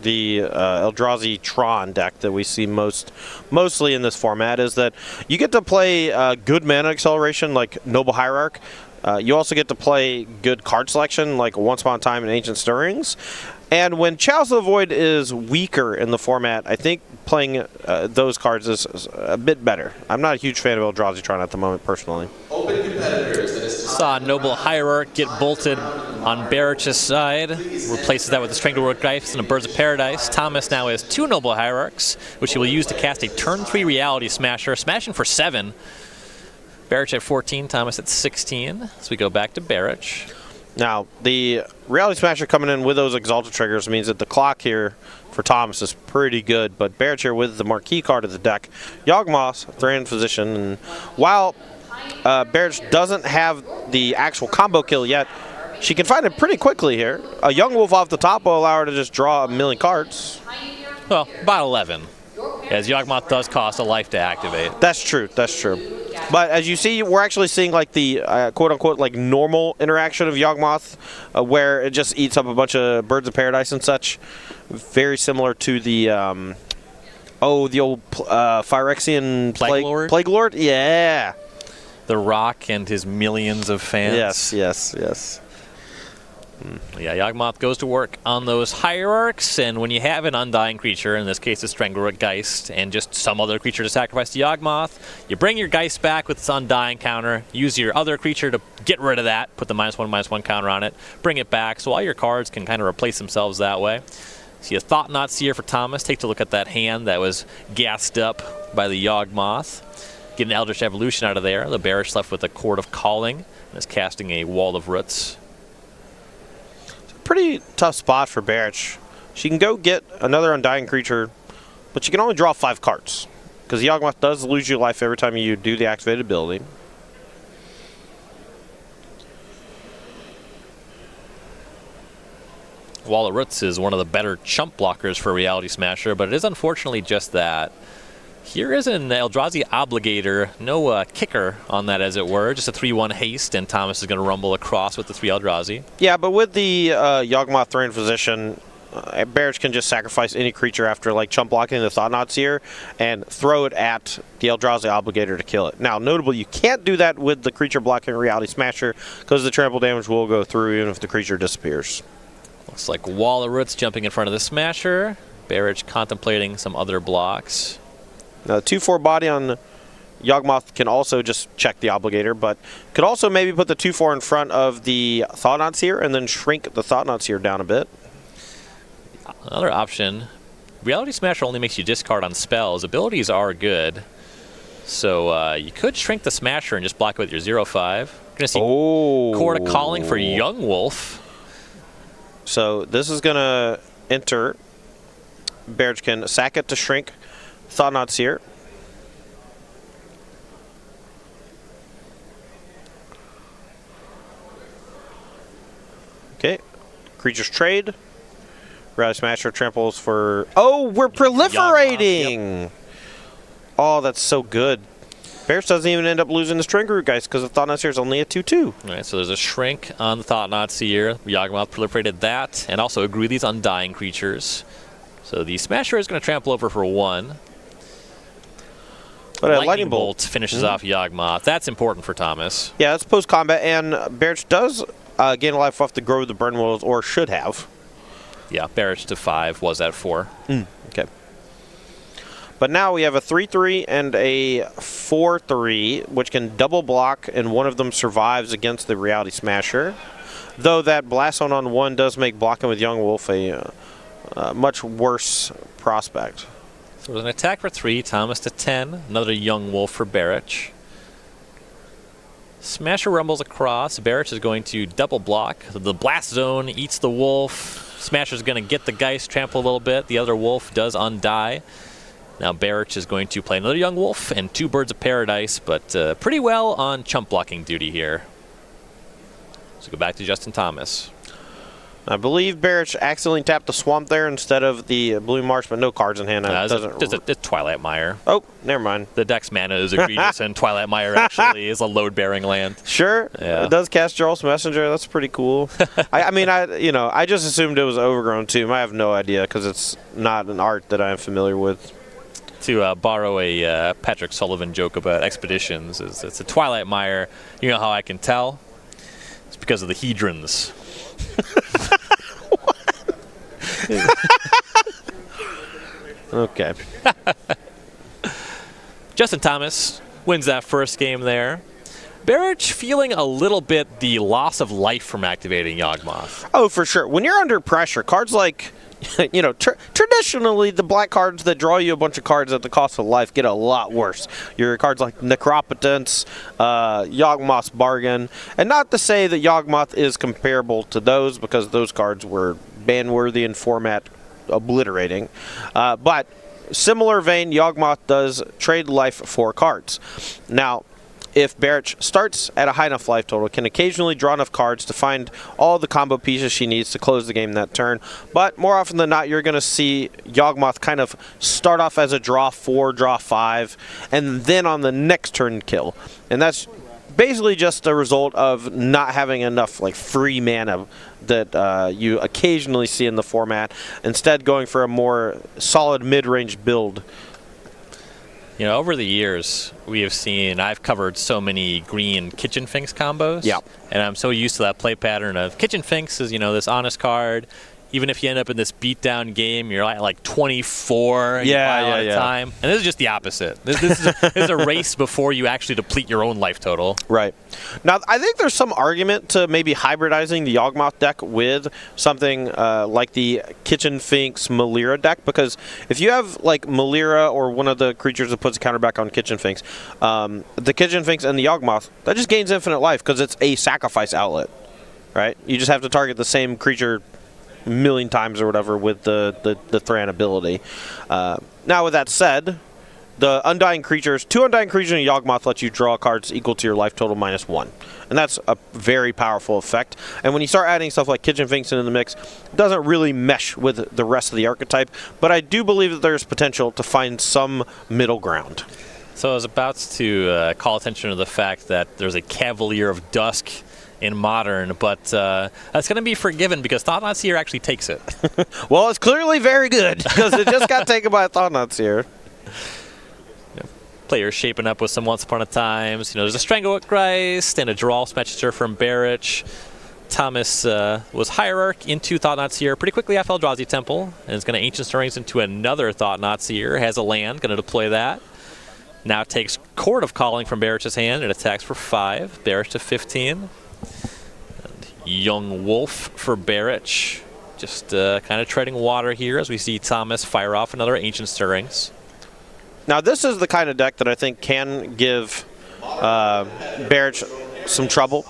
the Eldrazi Tron deck that we see mostly in this format is that you get to play good mana acceleration like Noble Hierarch. You also get to play good card selection like Once Upon a Time and Ancient Stirrings. And when Chalice of the Void is weaker in the format, I think playing those cards is a bit better. I'm not a huge fan of Eldrazi Tron at the moment, personally. Open competitors. Saw Noble Hierarch get bolted on Barich's side. Replaces that with a Strangleroot Geist and a Birds of Paradise. Thomas now has 2 Noble Hierarchs, which he will use to cast a turn 3 Reality Smasher, smashing for 7. Barich at 14, Thomas at 16. So we go back to Barich. Now, the Reality Smasher coming in with those Exalted triggers means that the clock here for Thomas is pretty good, but Barich here with the marquee card of the deck, Yawgmoth, Thran Physician, and while Barich doesn't have the actual combo kill yet, she can find it pretty quickly here. A Young Wolf off the top will allow her to just draw a million cards. Well, about 11, as Yawgmoth does cost a life to activate. That's true, that's true. But as you see, we're actually seeing like the quote-unquote like normal interaction of Yawgmoth, where it just eats up a bunch of Birds of Paradise and such. Very similar to the the old Phyrexian Plague Lord. Yeah. The Rock and his millions of fans. Yes, yes, yes. Yeah, Yawgmoth goes to work on those Hierarchs, and when you have an Undying creature, in this case a Strangleroot Geist, and just some other creature to sacrifice to Yawgmoth, you bring your Geist back with its Undying counter, use your other creature to get rid of that, put the -1/-1 counter on it, bring it back, so all your cards can kind of replace themselves that way. See a Thought-Knot Seer for Thomas. Take a look at that hand that was gassed up by the Yawgmoth. Get an Eldritch Evolution out of there. The Barich left with a Chord of Calling, and is casting a Wall of Roots. Pretty tough spot for Barich. She can go get another Undying creature, but she can only draw 5 cards, because Yawgmoth does lose your life every time you do the activated ability. Wall of Roots is one of the better chump blockers for Reality Smasher, but it is unfortunately just that. Here is an Eldrazi Obligator, no kicker on that, as it were, just a 3/1 haste, and Thomas is going to rumble across with the 3 Eldrazi. Yeah, but with the Yawgmoth Thran Physician, Barich can just sacrifice any creature after like chump blocking the Thought-Knot Seer and throw it at the Eldrazi Obligator to kill it. Now, notably, you can't do that with the creature blocking Reality Smasher, because the trample damage will go through even if the creature disappears. Looks like Wall of Roots jumping in front of the Smasher. Barich contemplating some other blocks. Now, the 2/4 body on Yawgmoth can also just check the Obligator, but could also maybe put the 2/4 in front of the Thought-Knot Seer and then shrink the Thought-Knot Seer down a bit. Another option, Reality Smasher only makes you discard on spells. Abilities are good, so you could shrink the Smasher and just block it with your 0/5. You're going to see Chord of Calling for Young Wolf. So this is going to enter. Barich can sack it to shrink Thought-Knot Seer. Okay. Creatures trade. Reality Smasher tramples for... Oh, we're proliferating! Yep. Oh, that's so good. Barich doesn't even end up losing the Strangleroot Geist because the Thought-Knot Seer is only a 2/2. All right, so there's a shrink on the Thought-Knot Seer. Yawgmoth proliferated that, and also agree these Undying creatures. So the Smasher is going to trample over for 1. But Lightning Bolt finishes off Yawgmoth. That's important for Thomas. Yeah, that's post-combat, and Barich does gain a life off the Grove of the Burn Willows, or should have. Yeah, Barich to 5 was at 4. Okay. But now we have a 3/3 and a 4/3, which can double block, and one of them survives against the Reality Smasher. Though that Blast Zone on 1 does make blocking with Young Wolf a much worse prospect. So there's an attack for 3, Thomas to 10, another Young Wolf for Barich. Smasher rumbles across. Barich is going to double block. The Blast Zone eats the Wolf. Smasher's going to get the Geist, trample a little bit. The other Wolf does undie. Now Barich is going to play another Young Wolf and 2 Birds of Paradise, but pretty well on chump blocking duty here. So go back to Justin Thomas. I believe Barich accidentally tapped the Swamp there instead of the Blue Marsh, but no cards in hand. It's Twilight Mire. Oh, never mind. The deck's mana is egregious, and Twilight Mire actually is a load-bearing land. Sure, Yeah. It does cast Jarl's Messenger. That's pretty cool. I just assumed it was Overgrown Tomb. I have no idea because it's not an art that I am familiar with. To borrow a Patrick Sullivan joke about expeditions, it's a Twilight Mire. You know how I can tell? It's because of the Hedrons. Okay. Justin Thomas wins that first game there. Barich feeling a little bit the loss of life from activating Yawgmoth. Oh, for sure. When you're under pressure, cards like, traditionally the black cards that draw you a bunch of cards at the cost of life get a lot worse. Your cards like Necropotence, Yawgmoth's Bargain, and not to say that Yawgmoth is comparable to those because those cards were ban-worthy in format obliterating. But similar vein, Yawgmoth does trade life for cards. Now, if Barich starts at a high enough life total, can occasionally draw enough cards to find all the combo pieces she needs to close the game that turn. But more often than not, you're going to see Yawgmoth kind of start off as a draw 4, draw 5, and then on the next turn kill. And that's basically just a result of not having enough free mana that you occasionally see in the format. Instead, going for a more solid mid-range build. Over the years, we have seen, I've covered so many green Kitchen Finks combos. Yeah. And I'm so used to that play pattern of Kitchen Finks is, this honest card. Even if you end up in this beatdown game, you're at like 24 and you buy a lot of time. And this is just the opposite. This is a race before you actually deplete your own life total. Right. Now, I think there's some argument to maybe hybridizing the Yawgmoth deck with something like the Kitchen Finks Malira deck, because if you have like Malira or one of the creatures that puts a counter back on Kitchen Finks, the Kitchen Finks and the Yawgmoth, that just gains infinite life because it's a sacrifice outlet, right? You just have to target the same creature a million times or whatever with the Thran ability. Now, with that said, the Undying Creatures, 2 Undying Creatures and Yawgmoth let you draw cards equal to your life total -1. And that's a very powerful effect. And when you start adding stuff like Kitchen Finks into the mix, it doesn't really mesh with the rest of the archetype. But I do believe that there's potential to find some middle ground. So I was about to call attention to the fact that there's a Cavalier of Dusk in Modern, but that's going to be forgiven because Thought-Knot Seer actually takes it. Well, it's clearly very good because it just got taken by a Thought-Knot Seer. Players shaping up with some Once Upon a Times. There's a Stranglegeist and a Jarl's Messenger from Barich. Thomas was Hierarch into Thought-Knot Seer pretty quickly after Eldrazi Temple, and is going to Ancient Stirrings into another Thought-Knot Seer. Has a land, going to deploy that. Now takes Chord of Calling from Barich's hand and attacks for 5. Barich to 15. And Young Wolf for Barich. Just kind of treading water here as we see Thomas fire off another Ancient Stirrings. Now, this is the kind of deck that I think can give Barich some trouble.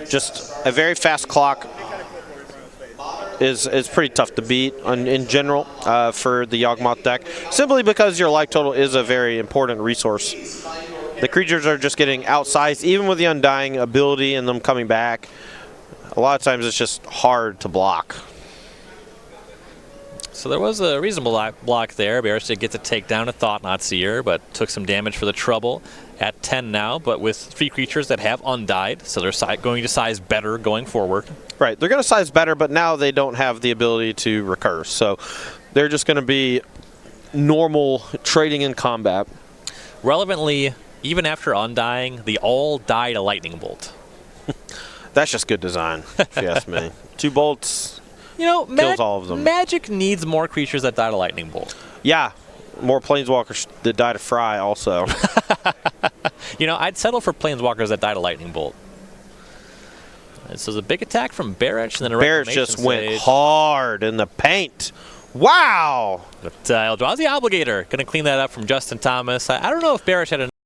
Just a very fast clock is pretty tough to beat in general for the Yawgmoth deck, simply because your life total is a very important resource. The creatures are just getting outsized, even with the Undying ability and them coming back. A lot of times it's just hard to block. So there was a reasonable block there. Barich did get to take down a Thought-Knot Seer, but took some damage for the trouble. At 10 now, but with 3 creatures that have undied, so they're going to size better going forward. Right, they're going to size better, but now they don't have the ability to recur. So they're just going to be normal trading in combat. Relevantly, even after undying, they all died a lightning bolt. That's just good design, if you ask me. 2 bolts kills all of them. Magic needs more creatures that die to lightning bolt. Yeah, more Planeswalkers that die to Fry also. I'd settle for Planeswalkers that die to lightning bolt. And so the big attack from Barich, and then a Barich just went hard in the paint. Wow! But Eldrazi Obligator going to clean that up from Justin Thomas. I don't know if Barich had